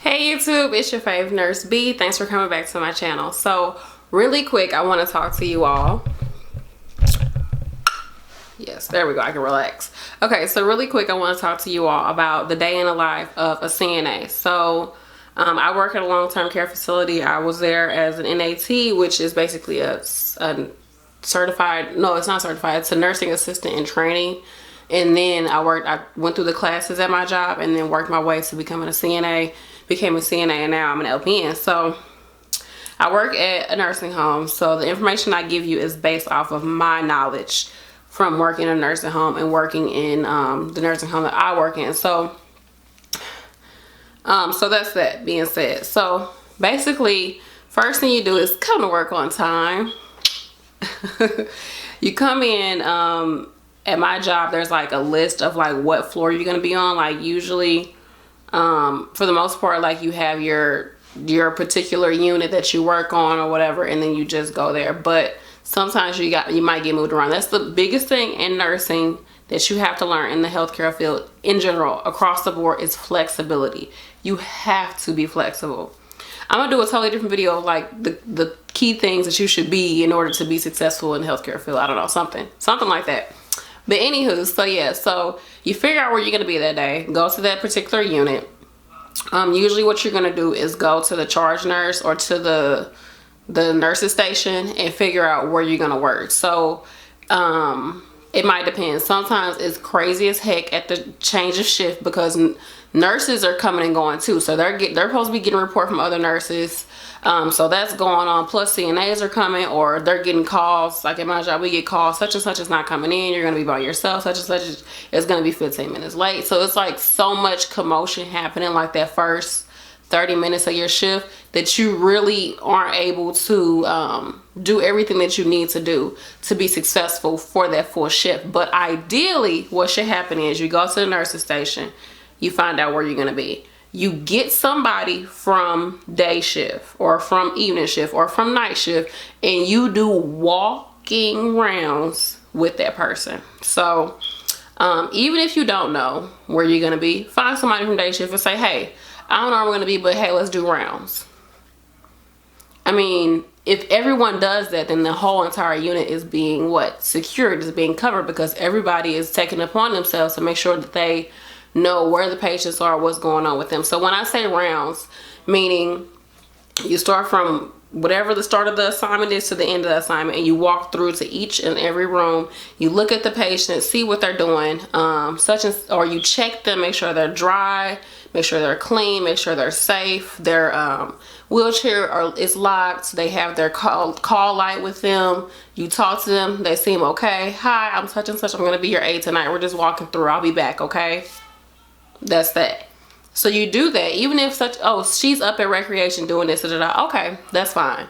Hey YouTube, it's your fave Nurse B. Thanks for coming back to my channel. So really quick, I want to talk to you all. Yes, there we go, I can relax. Okay, so really quick, I want to talk to you all about the day in the life of a CNA. So I work at a long-term care facility. I was there as an NAT, which is basically a certified, no, it's not certified, it's a nursing assistant in training. And then I went through the classes at my job and then worked my way to becoming a CNA, became a CNA, and now I'm an LPN. So I work at a nursing home. So the information I give you is based off of my knowledge from working in a nursing home and working in the nursing home that I work in. So that's that being said. So basically, first thing you do is come to work on time. You come in, at my job, there's like a list of like what floor you're going to be on. Like usually, for the most part, like you have your particular unit that you work on or whatever, and then you just go there. But sometimes you might get moved around. That's the biggest thing in nursing that you have to learn in the healthcare field in general, across the board, is flexibility. You have to be flexible. I'm gonna do a totally different video of like the key things that you should be in order to be successful in the healthcare field. I don't know, something like that. But anywho, so yeah, so you figure out where you're gonna be that day, go to that particular unit. Usually what you're gonna do is go to the charge nurse or to the nurse's station and figure out where you're gonna work. So it might depend. Sometimes it's crazy as heck at the change of shift because nurses are coming and going too. So they're supposed to be getting a report from other nurses. So that's going on. Plus CNAs are coming, or they're getting calls. Like at my job, we get calls, such and such is not coming in. You're going to be by yourself. Such and such is going to be 15 minutes late. So it's like so much commotion happening like that first 30 minutes of your shift that you really aren't able to do everything that you need to do to be successful for that full shift. But ideally, what should happen is you go to the nurse's station, you find out where you're going to be. You get somebody from day shift or from evening shift or from night shift, and you do walking rounds with that person. So even if you don't know where you're going to be, find somebody from day shift and say, hey, I don't know where we're going to be, but hey, let's do rounds. I mean, if everyone does that, then the whole entire unit is being secured, is being covered, because everybody is taking it upon themselves to make sure that they know where the patients are, what's going on with them. So when I say rounds, meaning you start from whatever the start of the assignment is to the end of the assignment, and you walk through to each and every room. You look at the patient, see what they're doing, or you check them, make sure they're dry, make sure they're clean, make sure they're safe, their wheelchair is locked, they have their call light with them. You talk to them, they seem okay. Hi, I'm such and such, I'm gonna be your aide tonight, we're just walking through, I'll be back, okay? That's that. So you do that, even if she's up at recreation doing this, okay, that's fine.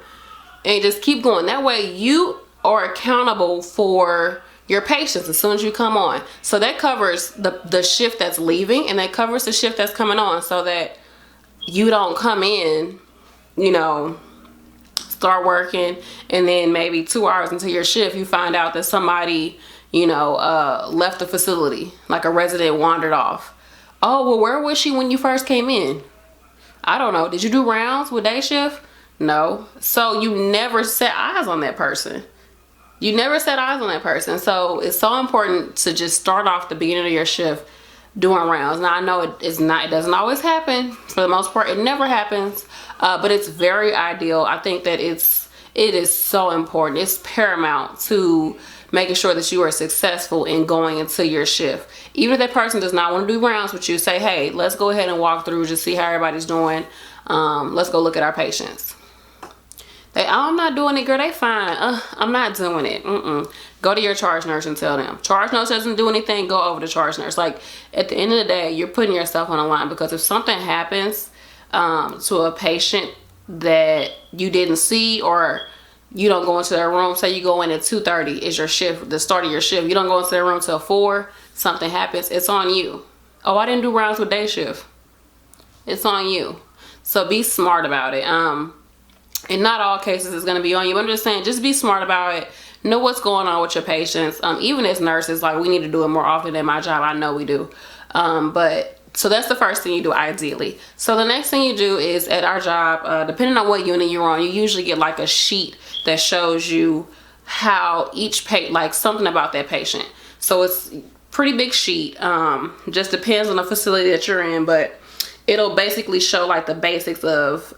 And just keep going. That way you are accountable for your patients as soon as you come on. So that covers the shift that's leaving, and that covers the shift that's coming on, so that you don't come in, start working, and then maybe 2 hours into your shift, you find out that somebody, left the facility, like a resident wandered off. Oh, well, where was she when you first came in? I don't know. Did you do rounds with day shift? No. So you never set eyes on that person. You never set eyes on that person. So it's so important to just start off the beginning of your shift doing rounds. Now I know it doesn't always happen. For the most part, it never happens. But it's very ideal. I think that it is so important. It's paramount to making sure that you are successful in going into your shift. Even if that person does not want to do rounds with you, say, hey, let's go ahead and walk through, just see how everybody's doing. Let's go look at our patients. I'm not doing it, girl, they fine. I'm not doing it. Go to your charge nurse and tell them. Charge nurse doesn't do anything, go over to charge nurse. Like, at the end of the day, you're putting yourself on the line, because if something happens to a patient that you didn't see, or you don't go into their room, say you go in at 2:30 is your shift, the start of your shift, you don't go into their room till 4, something happens, it's on you. Oh, I didn't do rounds with day shift. It's on you. So be smart about it. In not all cases it's going to be on you, but I'm just saying, just be smart about it. Know what's going on with your patients. Even as nurses, like, we need to do it more often than my job. I know we do. But So that's the first thing you do ideally. So the next thing you do is, at our job, depending on what unit you're on, you usually get like a sheet that shows you how each like something about that patient. So it's pretty big sheet. Just depends on the facility that you're in, but it'll basically show like the basics of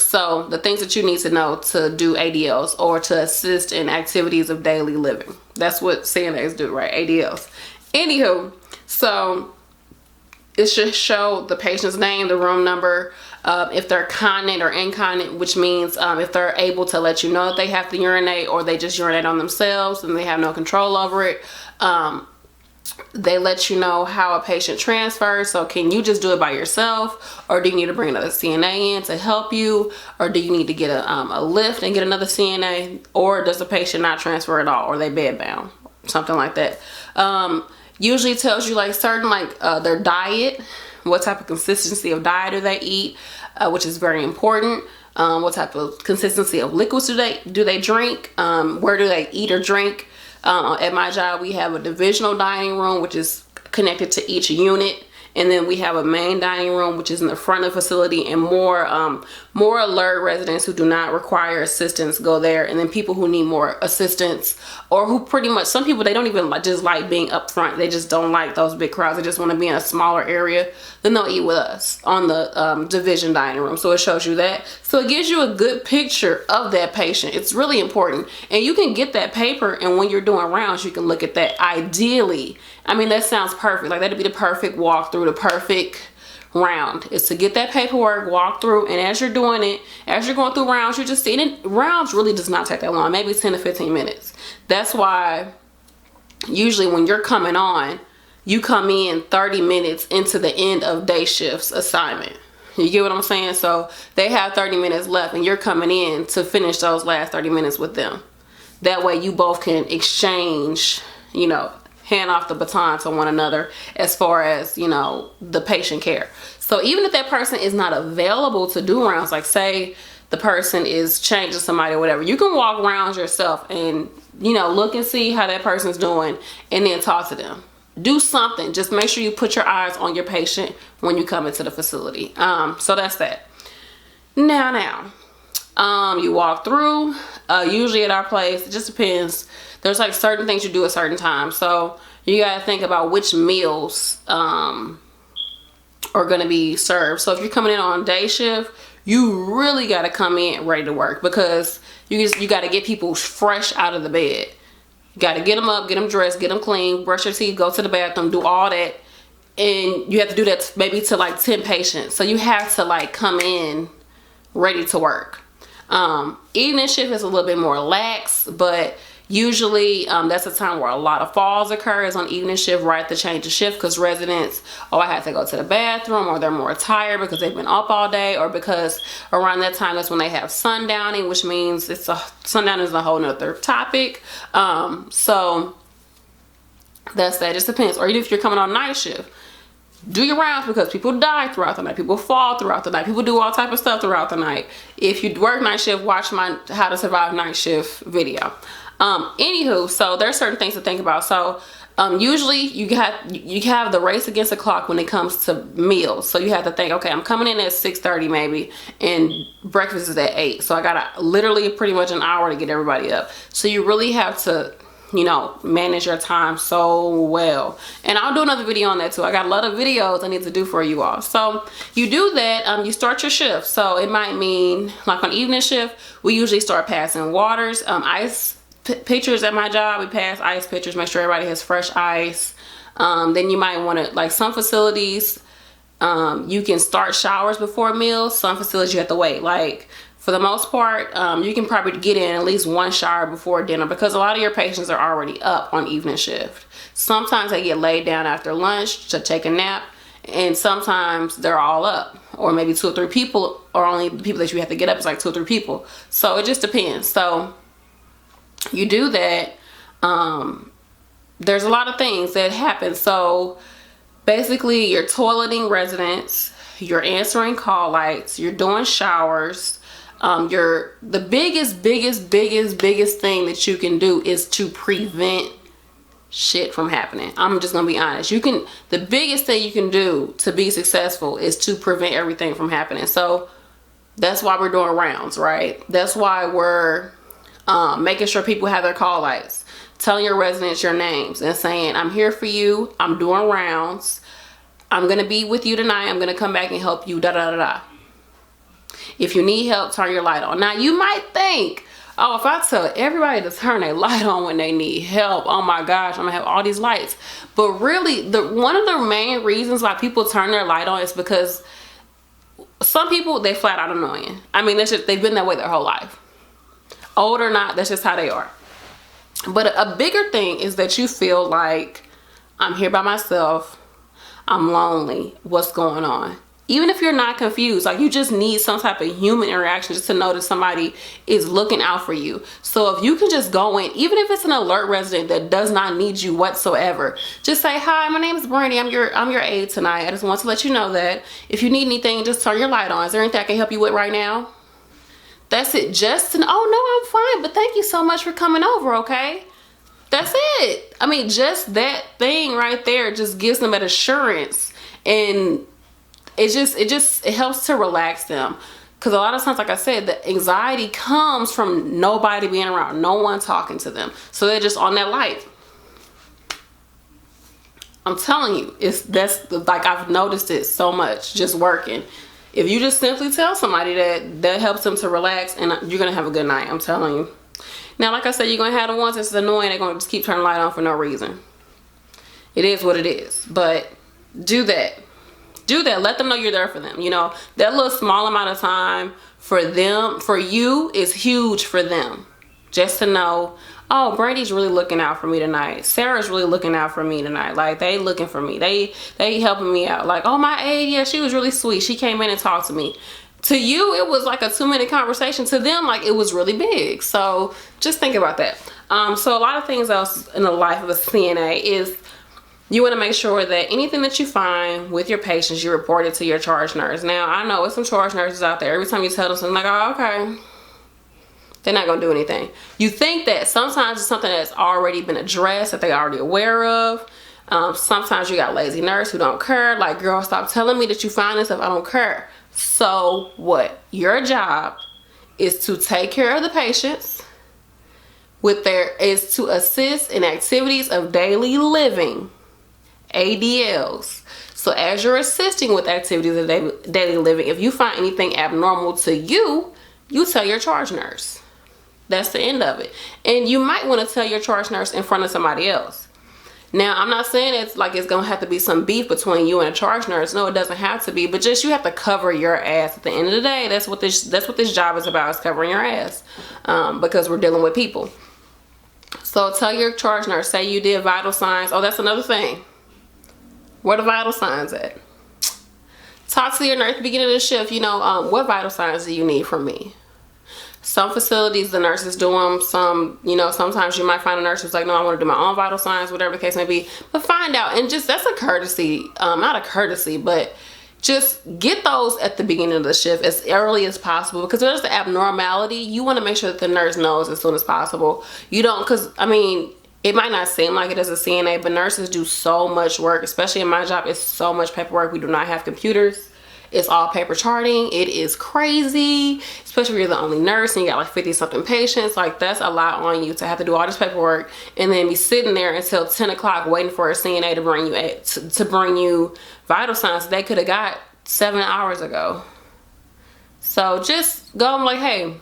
So the things that you need to know to do ADLs or to assist in activities of daily living. That's what CNAs do, right? ADLs. Anywho, so it should show the patient's name, the room number, if they're continent or incontinent, which means if they're able to let you know that they have to urinate or they just urinate on themselves and they have no control over it. They let you know how a patient transfers. So can you just do it by yourself, or do you need to bring another CNA in to help you, or do you need to get a lift and get another CNA, or does the patient not transfer at all, or they bed bound, something like that. Usually it tells you like certain their diet, what type of consistency of diet do they eat, which is very important. What type of consistency of liquids do they drink, where do they eat or drink. At my job, we have a divisional dining room, which is connected to each unit. And then we have a main dining room, which is in the front of the facility, and more alert residents who do not require assistance go there. And then people who need more assistance, or who pretty much, some people, they don't even just like being up front. They just don't like those big crowds. They just want to be in a smaller area. Then they'll eat with us on the division dining room. So it shows you that. So it gives you a good picture of that patient. It's really important. And you can get that paper, and when you're doing rounds, you can look at that. Ideally, I mean, that sounds perfect. Like, that'd be the perfect walkthrough, the perfect round, is to get that paperwork, walk through, and as you're doing it, as you're going through rounds, you're just seeing it. Rounds really does not take that long, maybe 10 to 15 minutes. That's why usually when you're coming on, you come in 30 minutes into the end of day shift's assignment. You get what I'm saying? So they have 30 minutes left, and you're coming in to finish those last 30 minutes with them. That way you both can exchange, hand off the baton to one another as far as, the patient care. So even if that person is not available to do rounds, like say the person is changing somebody or whatever, you can walk rounds yourself and, look and see how that person's doing, and then talk to them. Do something. Just make sure you put your eyes on your patient when you come into the facility. So that's that. Now, you walk through, usually at our place, it just depends. There's like certain things you do at certain times. So you got to think about which meals are going to be served. So if you're coming in on day shift, you really got to come in ready to work, because you got to get people fresh out of the bed. You got to get them up, get them dressed, get them clean, brush your teeth, go to the bathroom, do all that. And you have to do that maybe to like 10 patients. So you have to like come in ready to work. Evening shift is a little bit more lax, but usually that's a time where a lot of falls occur, is on evening shift, right at the change of shift, because residents, I have to go to the bathroom, or they're more tired because they've been up all day, or because around that time that's when they have sundowning, which means sundown is a whole nother topic. So that's that. It just depends. Or even if you're coming on night shift, do your rounds, because people die throughout the night, people fall throughout the night, people do all type of stuff throughout the night. If you work night shift, watch my How to Survive Night Shift video. Anywho, so there's certain things to think about. So usually you have the race against the clock when it comes to meals. So you have to think, okay, I'm coming in at 6:30 maybe, and breakfast is at 8. So I got literally pretty much an hour to get everybody up. So you really have to manage your time so well. And I'll do another video on that too. I got a lot of videos I need to do for you all. So you do that, you start your shift. So it might mean, like on evening shift, we usually start passing waters, ice pitchers at my job. We pass ice pitchers, make sure everybody has fresh ice. Then you might want to, like some facilities, you can start showers before meals. Some facilities you have to wait. Like for the most part, you can probably get in at least one shower before dinner, because a lot of your patients are already up on evening shift. Sometimes they get laid down after lunch to take a nap, and sometimes they're all up, or maybe 2 or 3 people, or only the people that you have to get up is like 2 or 3 people. So it just depends. So you do that. There's a lot of things that happen. So basically you're toileting residents, you're answering call lights, you're doing showers. The biggest thing that you can do is to prevent shit from happening. I'm just gonna be honest. The biggest thing you can do to be successful is to prevent everything from happening. So that's why we're doing rounds, right? That's why we're making sure people have their call lights, telling your residents your names and saying, I'm here for you, I'm doing rounds, I'm gonna be with you tonight, I'm gonna come back and help you, da da da da. If you need help, turn your light on. Now you might think, oh, if I tell everybody to turn their light on when they need help, oh my gosh, I'm gonna have all these lights. But really, one of the main reasons why people turn their light on is because some people, they flat out annoying. I mean, they've been that way their whole life. Old or not, that's just how they are. But a bigger thing is that you feel like, I'm here by myself, I'm lonely, what's going on? Even if you're not confused, like you just need some type of human interaction just to know that somebody is looking out for you. So if you can just go in, even if it's an alert resident that does not need you whatsoever, just say, hi, my name is Brandy. I'm your aide tonight. I just want to let you know that if you need anything, just turn your light on. Is there anything I can help you with right now? That's it. Just oh no, I'm fine, but thank you so much for coming over, okay? That's it. I mean, just that thing right there just gives them that assurance, and it helps to relax them. Because a lot of times, like I said, the anxiety comes from nobody being around, no one talking to them. So they're just on that light. I'm telling you, that's like, I've noticed it so much just working. If you just simply tell somebody that helps them to relax, and you're gonna have a good night. I'm telling you. Now, like I said, you're gonna have the ones that's annoying. They're gonna just keep turning the light on for no reason. It is what it is. But do that. Let them know you're there for them. You know, that little small amount of time for them, for you, is huge for them. Just to know, oh, Brandy's really looking out for me tonight. Sarah's really looking out for me tonight. Like, they looking for me. They helping me out. Like, oh, my aide, yeah, she was really sweet. She came in and talked to me. To you, it was like a 2-minute conversation. To them, like, it was really big. So just think about that. So a lot of things else in the life of a CNA is, you want to make sure that anything that you find with your patients, you report it to your charge nurse. Now, I know there's some charge nurses out there. Every time you tell them something, like, oh, okay, they're not going to do anything. You think that sometimes it's something that's already been addressed, that they're already aware of. Sometimes you got lazy nurse who don't care. Like, girl, stop telling me that you find this stuff. I don't care. So what? Your job is to take care of the patients is to assist in activities of daily living. ADLs. So as you're assisting with activities of daily living, if you find anything abnormal to you, you tell your charge nurse. That's the end of it. And you might want to tell your charge nurse in front of somebody else. Now, I'm not saying it's like it's going to have to be some beef between you and a charge nurse. No, it doesn't have to be. But just, you have to cover your ass. At the end of the day, that's what this job is about, is covering your ass. Because we're dealing with people. So tell your charge nurse, say you did vital signs. Oh, that's another thing. Where the vital signs at? Talk to your nurse at the beginning of the shift. You know, what vital signs do you need from me? Some facilities, the nurses do them. Some, you know, sometimes you might find a nurse who's like, no, I want to do my own vital signs, whatever the case may be. But find out, and just, that's a courtesy, not a courtesy, but just get those at the beginning of the shift as early as possible, because if there's the abnormality, you want to make sure that the nurse knows as soon as possible. You don't, because, I mean, it might not seem like it as a CNA, but nurses do so much work, especially in my job. It's so much paperwork. We do not have computers. It's all paper charting. It is crazy, especially if you're the only nurse and you got like 50 something patients. Like, that's a lot on you to have to do all this paperwork and then be sitting there until 10 o'clock waiting for a CNA to bring you vital signs they could have got 7 hours ago. So just go and like, hey,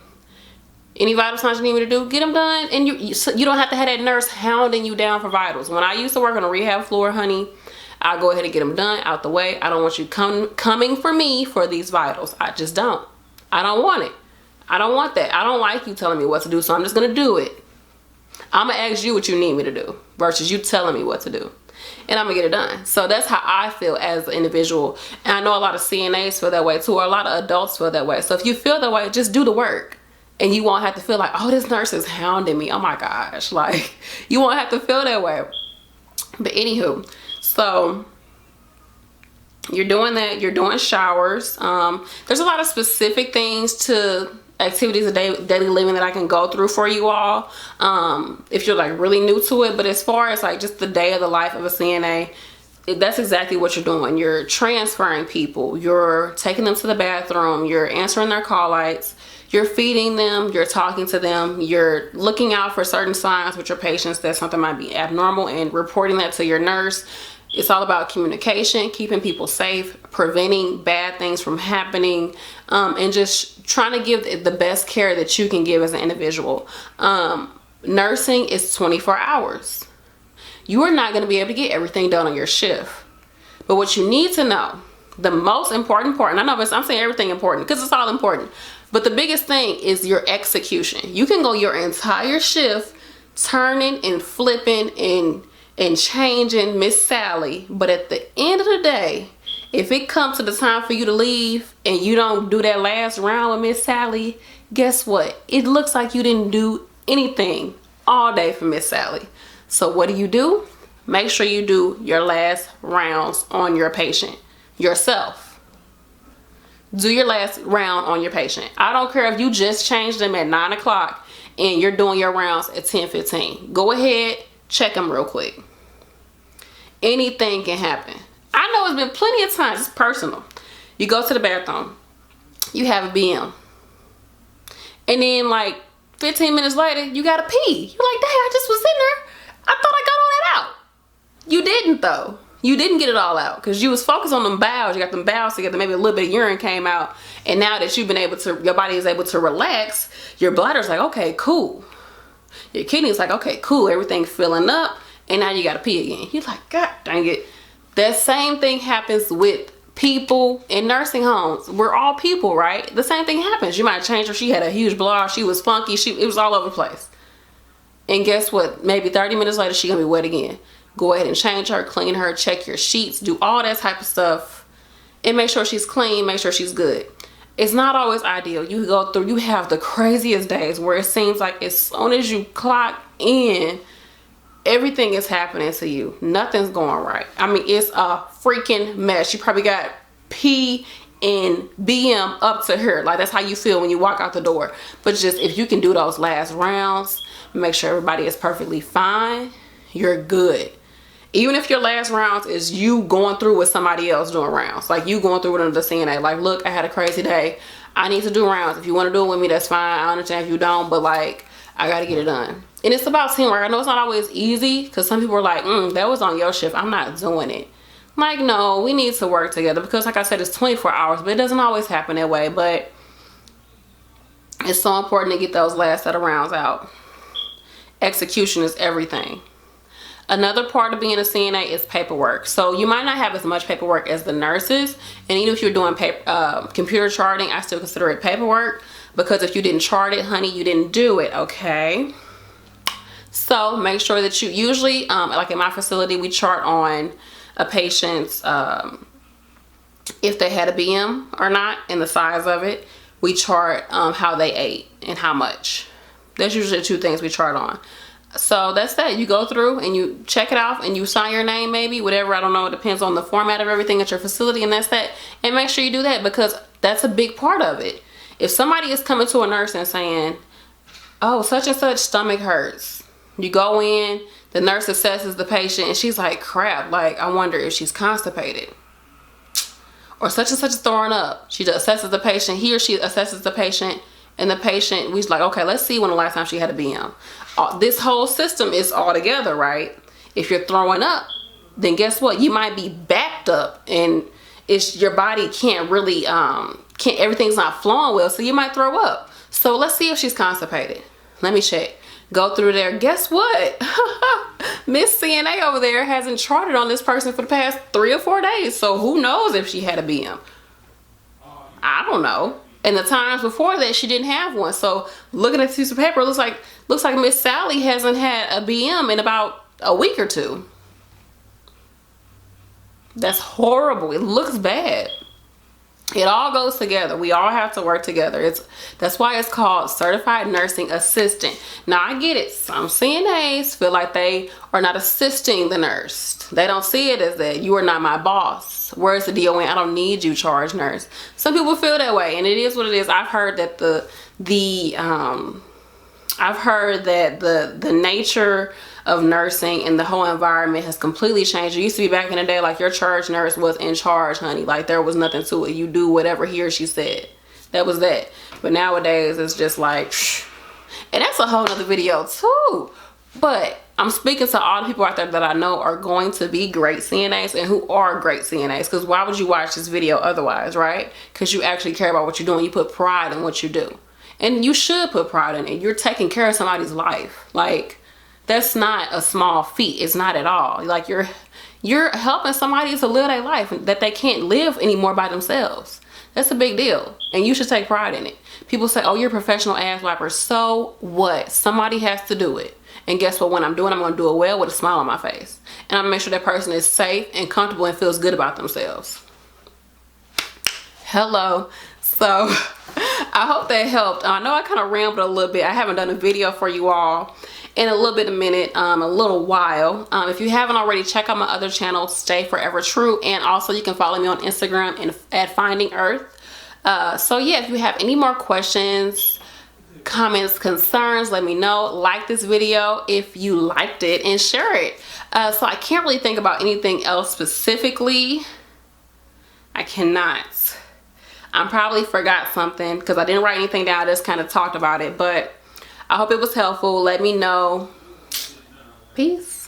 any vital signs you need me to do, get them done. And you don't have to have that nurse hounding you down for vitals. When I used to work on a rehab floor, honey, I'll go ahead and get them done, out the way. I don't want you coming for me for these vitals. I just don't. I don't want it. I don't want that. I don't like you telling me what to do, so I'm just going to do it. I'm going to ask you what you need me to do versus you telling me what to do. And I'm going to get it done. So that's how I feel as an individual. And I know a lot of CNAs feel that way too, or a lot of adults feel that way. So if you feel that way, just do the work. And you won't have to feel like, oh, this nurse is hounding me. Oh my gosh. Like, you won't have to feel that way. But anywho, so you're doing that. You're doing showers. There's a lot of specific things to activities of daily living that I can go through for you all, if you're like really new to it. But as far as like just the day of the life of a CNA, that's exactly what you're doing. You're transferring people, you're taking them to the bathroom, you're answering their call lights, you're feeding them, you're talking to them, you're looking out for certain signs with your patients that something might be abnormal and reporting that to your nurse. It's all about communication, keeping people safe, preventing bad things from happening, and just trying to give the best care that you can give as an individual. Nursing is 24 hours. You are not going to be able to get everything done on your shift. But what you need to know, the most important part, and I know I'm saying everything important because it's all important, but the biggest thing is your execution. You can go your entire shift turning and flipping and changing Miss Sally, but at the end of the day, if it comes to the time for you to leave and you don't do that last round with Miss Sally, guess what? It looks like you didn't do anything all day for Miss Sally. So what do? Make sure you do your last rounds on your patient yourself. Do your last round on your patient. I don't care if you just changed them at 9 o'clock and you're doing your rounds at 10:15. Go ahead, check them real quick. Anything can happen. I know it's been plenty of times, it's personal. You go to the bathroom, you have a BM, and then like 15 minutes later, you gotta pee. You're like, dang, I just was in there. I thought I got all that out. You didn't though. You didn't get it all out because you was focused on them bowels. You got them bowels together. Maybe a little bit of urine came out. And now that you've been able to, your body is able to relax, your bladder's like, okay, cool. Your kidney's like, okay, cool. Everything's filling up. And now you got to pee again. You're like, God dang it. That same thing happens with people in nursing homes. We're all people, right? The same thing happens. You might change her. She had a huge blowout. She was funky. It was all over the place. And guess what? Maybe 30 minutes later, she's going to be wet again. Go ahead and change her, clean her, check your sheets, do all that type of stuff. And make sure she's clean, make sure she's good. It's not always ideal. You go through, you have the craziest days where it seems like as soon as you clock in, everything is happening to you. Nothing's going right. I mean, it's a freaking mess. You probably got P and BM up to here. Like, that's how you feel when you walk out the door. But just if you can do those last rounds, make sure everybody is perfectly fine, you're good. Even if your last rounds is you going through with somebody else doing rounds, like you going through with the CNA, like, look, I had a crazy day, I need to do rounds. If you want to do it with me, that's fine. I understand if you don't, but like, I got to get it done. And it's about teamwork. I know it's not always easy because some people are like, that was on your shift, I'm not doing it. Like, no, we need to work together because like I said, it's 24 hours, but it doesn't always happen that way. But it's so important to get those last set of rounds out. Execution is everything. Another part of being a CNA is paperwork. So you might not have as much paperwork as the nurses. And even if you're doing computer charting, I still consider it paperwork. Because if you didn't chart it, honey, you didn't do it, okay? So make sure that you usually, like in my facility, we chart on a patient's, if they had a BM or not and the size of it. We chart how they ate and how much. That's usually the two things we chart on. So that's that. You go through and you check it off and you sign your name, maybe, whatever. I don't know. It depends on the format of everything at your facility, and that's that. And make sure you do that because that's a big part of it. If somebody is coming to a nurse and saying, oh, such and such stomach hurts. You go in, the nurse assesses the patient and she's like, crap, like, I wonder if she's constipated. Or such and such is throwing up. She assesses the patient. He or she assesses the patient. And the patient, we's like, okay, let's see when the last time she had a BM. This whole system is all together, right? If you're throwing up, then guess what? You might be backed up and it's your body can't really, everything's not flowing well, so you might throw up. So let's see if she's constipated. Let me check. Go through there. Guess what? Miss CNA over there hasn't charted on this person for the past 3 or 4 days. So who knows if she had a BM? I don't know. And the times before that, she didn't have one. So looking at this piece of paper, it looks like Miss Sally hasn't had a BM in about a week or two. That's horrible. It looks bad. It all goes together. We all have to work together. That's why it's called certified nursing assistant. Now I get it. Some CNAs feel like they are not assisting the nurse. They don't see it as that you are not my boss. Where's the DON? I don't need you, charge nurse. Some people feel that way, and it is what it is. I've heard that the nature of nursing and the whole environment has completely changed. It used to be back in the day like your charge nurse was in charge, honey. Like there was nothing to it. You do whatever he or she said. That was that. But nowadays it's just like, and that's a whole nother video too. But I'm speaking to all the people out there that I know are going to be great CNAs and who are great CNAs. Because why would you watch this video otherwise, right? Because you actually care about what you're doing. You put pride in what you do. And you should put pride in it. You're taking care of somebody's life. Like, that's not a small feat. It's not at all. Like, you're helping somebody to live their life that they can't live anymore by themselves. That's a big deal. And you should take pride in it. People say, oh, you're a professional ass wiper. So what? Somebody has to do it. And guess what? When I'm doing it, I'm going to do it well with a smile on my face. And I'm going to make sure that person is safe and comfortable and feels good about themselves. Hello. So I hope that helped. I know I kind of rambled a little bit. I haven't done a video for you all in a little while. If you haven't already, check out my other channel, Stay Forever True. And also you can follow me on Instagram and at Finding Earth. So yeah, if you have any more questions, comments, concerns, let me know. Like this video if you liked it and share it. So I can't really think about anything else specifically. I cannot. I probably forgot something because I didn't write anything down. I just kind of talked about it, but I hope it was helpful. Let me know. Peace.